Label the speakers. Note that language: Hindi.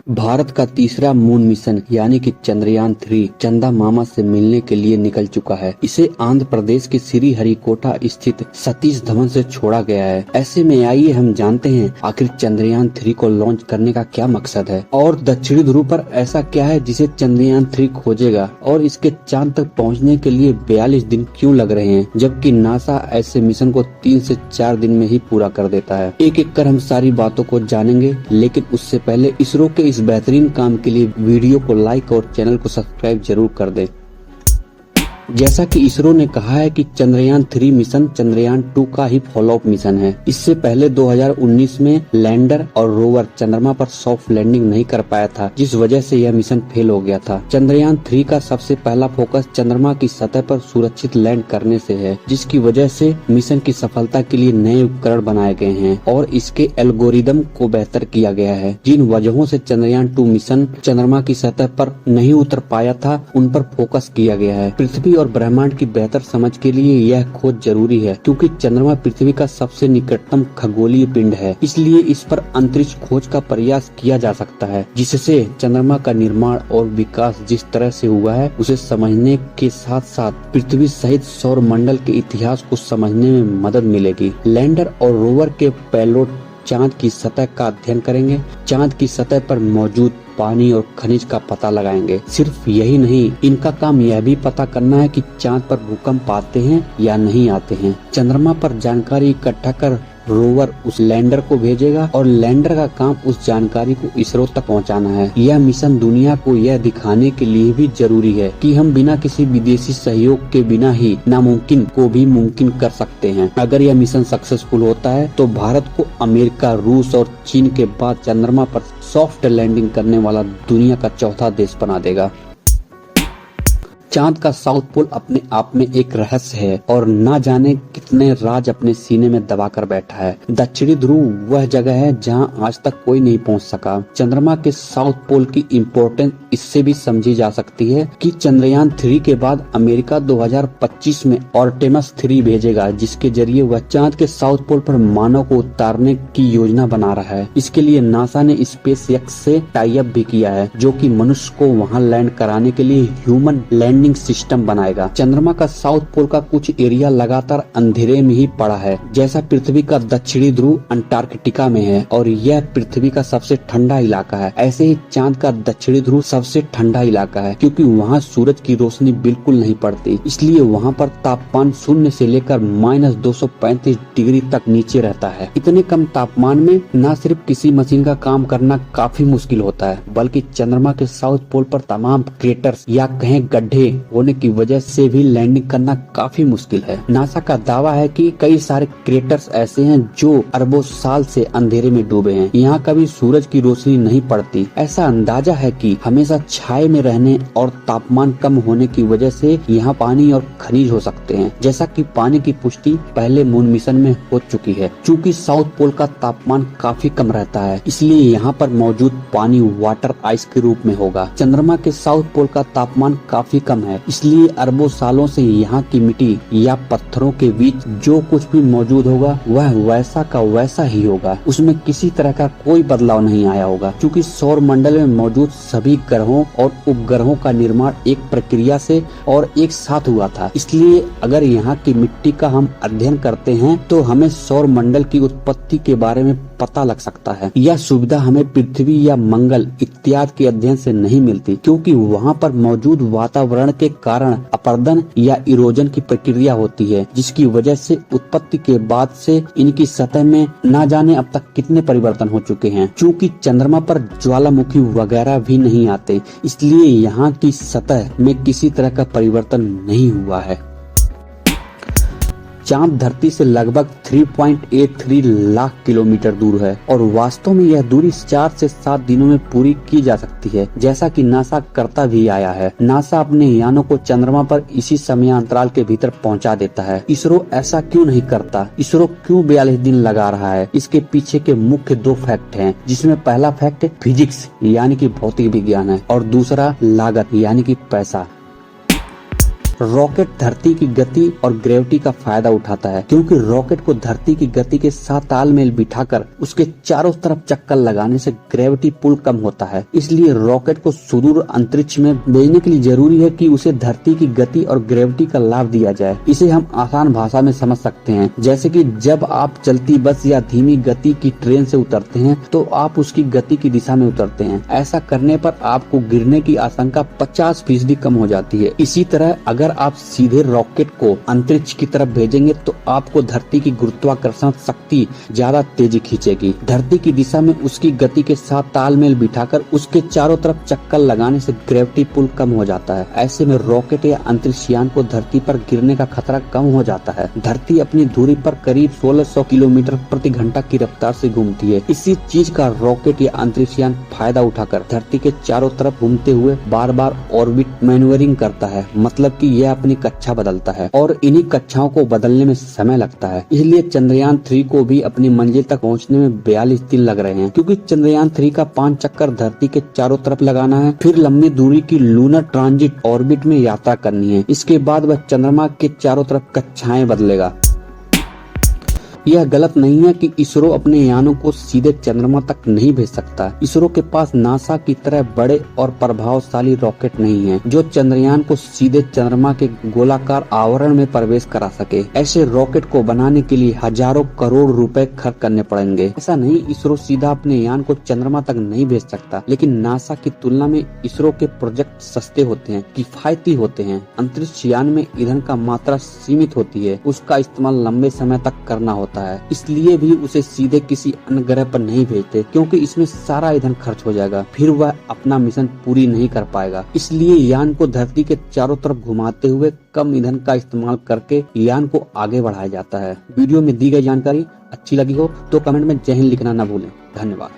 Speaker 1: भारत का तीसरा मून मिशन यानी कि चंद्रयान 3 चंदा मामा से मिलने के लिए निकल चुका है। इसे आंध्र प्रदेश के श्रीहरिकोटा स्थित सतीश धवन से छोड़ा गया है। ऐसे में आइए हम जानते हैं आखिर चंद्रयान 3 को लॉन्च करने का क्या मकसद है और दक्षिणी ध्रुव पर ऐसा क्या है जिसे चंद्रयान 3 खोजेगा और इसके चांद तक पहुँचने के लिए 42 दिन क्यों लग रहे हैं, जबकि नासा ऐसे मिशन को 3 से 4 दिन में ही पूरा कर देता है। एक एक कर हम सारी बातों को जानेंगे, लेकिन उससे पहले इसरो के इस बेहतरीन काम के लिए वीडियो को लाइक और चैनल को सब्सक्राइब जरूर कर दें। जैसा कि इसरो ने कहा है कि चंद्रयान 3 मिशन चंद्रयान 2 का ही फॉलोअप मिशन है। इससे पहले 2019 में लैंडर और रोवर चंद्रमा पर सॉफ्ट लैंडिंग नहीं कर पाया था, जिस वजह से यह मिशन फेल हो गया था। चंद्रयान 3 का सबसे पहला फोकस चंद्रमा की सतह पर सुरक्षित लैंड करने से है, जिसकी वजह से मिशन की सफलता के लिए नए उपकरण बनाए गए हैं और इसके एल्गोरिदम को बेहतर किया गया है। जिन वजहों से चंद्रयान 2 मिशन चंद्रमा की सतह पर नहीं उतर पाया था, उन पर फोकस किया गया है। पृथ्वी और ब्रह्मांड की बेहतर समझ के लिए यह खोज जरूरी है, क्योंकि चंद्रमा पृथ्वी का सबसे निकटतम खगोलीय पिंड है। इसलिए इस पर अंतरिक्ष खोज का प्रयास किया जा सकता है, जिससे चंद्रमा का निर्माण और विकास जिस तरह से हुआ है उसे समझने के साथ साथ पृथ्वी सहित सौर मंडल के इतिहास को समझने में मदद मिलेगी। लैंडर और रोवर के पेलोड चांद की सतह का अध्ययन करेंगे, चांद की सतह पर मौजूद पानी और खनिज का पता लगाएंगे। सिर्फ यही नहीं, इनका काम यह भी पता करना है कि चांद पर भूकंप आते हैं या नहीं आते हैं। चंद्रमा पर जानकारी इकट्ठा कर रोवर उस लैंडर को भेजेगा और लैंडर का काम उस जानकारी को इसरो तक पहुंचाना है। यह मिशन दुनिया को यह दिखाने के लिए भी जरूरी है कि हम बिना किसी विदेशी सहयोग के बिना ही नामुमकिन को भी मुमकिन कर सकते हैं। अगर यह मिशन सक्सेसफुल होता है तो भारत को अमेरिका, रूस और चीन के बाद चंद्रमा पर सॉफ्ट लैंडिंग करने वाला दुनिया का चौथा देश बना देगा। चांद का साउथ पोल अपने आप में एक रहस्य है और ना जाने कितने राज अपने सीने में दबाकर बैठा है। दक्षिणी ध्रुव वह जगह है जहां आज तक कोई नहीं पहुंच सका। चंद्रमा के साउथ पोल की इम्पोर्टेंस इससे भी समझी जा सकती है कि चंद्रयान 3 के बाद अमेरिका 2025 में आर्टेमिस 3 भेजेगा, जिसके जरिए वह चांद के साउथ पोल पर मानव को उतारने की योजना बना रहा है। इसके लिए नासा ने स्पेस एक्स से टाई अप भी किया है, जो कि मनुष्य को वहां लैंड कराने के लिए ह्यूमन लैंडिंग सिस्टम बनाएगा। चंद्रमा का साउथ पोल का कुछ एरिया लगातार अंधेरे में ही पड़ा है, जैसा पृथ्वी का दक्षिणी ध्रुव अंटार्कटिका में है और यह पृथ्वी का सबसे ठंडा इलाका है। ऐसे ही चांद का दक्षिणी ध्रुव सबसे ठंडा इलाका है, क्योंकि वहाँ सूरज की रोशनी बिल्कुल नहीं पड़ती। इसलिए वहाँ पर तापमान 0 से लेकर -235 डिग्री तक नीचे रहता है। इतने कम तापमान में न सिर्फ किसी मशीन का काम करना काफी मुश्किल होता है, बल्कि चंद्रमा के साउथ पोल पर तमाम क्रेटर्स या कहें गड्ढे होने की वजह से भी लैंडिंग करना काफी मुश्किल है। नासा का दावा है कि कई सारे क्रेटर्स ऐसे हैं जो अरबों साल से अंधेरे में डूबे हैं। यहाँ कभी सूरज की रोशनी नहीं पड़ती। ऐसा अंदाजा है कि हमेशा छाए में रहने और तापमान कम होने की वजह से यहाँ पानी और खनिज हो सकते हैं, जैसा कि पानी की पुष्टि पहले मून मिशन में हो चुकी है। चूँकि साउथ पोल का तापमान काफी कम रहता है, इसलिए यहाँ पर मौजूद पानी वाटर आइस के रूप में होगा। चंद्रमा के साउथ पोल का तापमान काफी कम है, इसलिए अरबों सालों से यहाँ की मिट्टी या पत्थरों के बीच जो कुछ भी मौजूद होगा वह वैसा का वैसा ही होगा। उसमें किसी तरह का कोई बदलाव नहीं आया होगा, क्योंकि सौर मंडल में मौजूद सभी ग्रहों और उपग्रहों का निर्माण एक प्रक्रिया से और एक साथ हुआ था। इसलिए अगर यहाँ की मिट्टी का हम अध्ययन करते हैं तो हमें सौर मंडल की उत्पत्ति के बारे में पता लग सकता है। यह सुविधा हमें पृथ्वी या मंगल इत्यादि के अध्ययन से नहीं मिलती, क्योंकि वहाँ पर मौजूद वातावरण के कारण अपरदन या इरोजन की प्रक्रिया होती है, जिसकी वजह से उत्पत्ति के बाद से इनकी सतह में न जाने अब तक कितने परिवर्तन हो चुके हैं। चूँकि चंद्रमा पर ज्वालामुखी वगैरह भी नहीं आते, इसलिए यहाँ की सतह में किसी तरह का परिवर्तन नहीं हुआ है। चांद धरती से लगभग 3.83 लाख किलोमीटर दूर है और वास्तव में यह दूरी 4 से 7 दिनों में पूरी की जा सकती है, जैसा कि नासा करता भी आया है। नासा अपने यानों को चंद्रमा पर इसी समय अंतराल के भीतर पहुंचा देता है। इसरो ऐसा क्यों नहीं करता? इसरो क्यों 42 दिन लगा रहा है? इसके पीछे के मुख्य 2 फैक्ट हैं, जिसमें पहला फैक्ट फिजिक्स यानी कि भौतिक विज्ञान है और दूसरा लागत यानी कि पैसा। रॉकेट धरती की गति और ग्रेविटी का फायदा उठाता है, क्योंकि रॉकेट को धरती की गति के साथ तालमेल बिठाकर उसके चारों तरफ चक्कर लगाने से ग्रेविटी पुल कम होता है। इसलिए रॉकेट को सुदूर अंतरिक्ष में भेजने के लिए जरूरी है कि उसे धरती की गति और ग्रेविटी का लाभ दिया जाए। इसे हम आसान भाषा में समझ सकते हैं, जैसे कि जब आप चलती बस या धीमी गति की ट्रेन से उतरते हैं तो आप उसकी गति की दिशा में उतरते हैं। ऐसा करने पर आपको गिरने की आशंका 50% कम हो जाती है। इसी तरह अगर आप सीधे रॉकेट को अंतरिक्ष की तरफ भेजेंगे तो आपको धरती की गुरुत्वाकर्षण शक्ति ज्यादा तेजी खींचेगी। धरती की दिशा में उसकी गति के साथ तालमेल बिठाकर उसके चारों तरफ चक्कर लगाने से ग्रेविटी पुल कम हो जाता है। ऐसे में रॉकेट या अंतरिक्ष यान को धरती पर गिरने का खतरा कम हो जाता है। धरती अपनी दूरी पर करीब 1600 किलोमीटर प्रति घंटा की रफ्तार से घूमती है। इसी चीज का रॉकेट या अंतरिक्ष यान फायदा उठाकर धरती के चारों तरफ घूमते हुए बार बार ऑर्बिट मैन्यूवरिंग करता है, मतलब कि यह अपनी कक्षा बदलता है और इन्हीं कक्षाओं को बदलने में समय लगता है। इसलिए चंद्रयान 3 को भी अपनी मंजिल तक पहुंचने में 42 दिन लग रहे हैं, क्योंकि चंद्रयान 3 का 5 चक्कर धरती के चारों तरफ लगाना है, फिर लंबी दूरी की लूनर ट्रांजिट ऑर्बिट में यात्रा करनी है। इसके बाद वह चंद्रमा के चारों तरफ कक्षाएं बदलेगा। यह गलत नहीं है कि इसरो अपने यानों को सीधे चंद्रमा तक नहीं भेज सकता। इसरो के पास नासा की तरह बड़े और प्रभावशाली रॉकेट नहीं है जो चंद्रयान को सीधे चंद्रमा के गोलाकार आवरण में प्रवेश करा सके। ऐसे रॉकेट को बनाने के लिए हजारों करोड़ रुपए खर्च करने पड़ेंगे। ऐसा नहीं इसरो सीधा अपने यान को चंद्रमा तक नहीं भेज सकता, लेकिन नासा की तुलना में इसरो के प्रोजेक्ट सस्ते होते हैं, किफायती होते हैं। अंतरिक्ष यान में ईंधन का मात्रा सीमित होती है, उसका इस्तेमाल लंबे समय तक करना होता है। इसलिए भी उसे सीधे किसी अन्य ग्रह पर नहीं भेजते, क्योंकि इसमें सारा ईंधन खर्च हो जाएगा, फिर वह अपना मिशन पूरी नहीं कर पाएगा। इसलिए यान को धरती के चारों तरफ घुमाते हुए कम ईंधन का इस्तेमाल करके यान को आगे बढ़ाया जाता है। वीडियो में दी गई जानकारी अच्छी लगी हो तो कमेंट में जय हिंद लिखना न भूलें। धन्यवाद।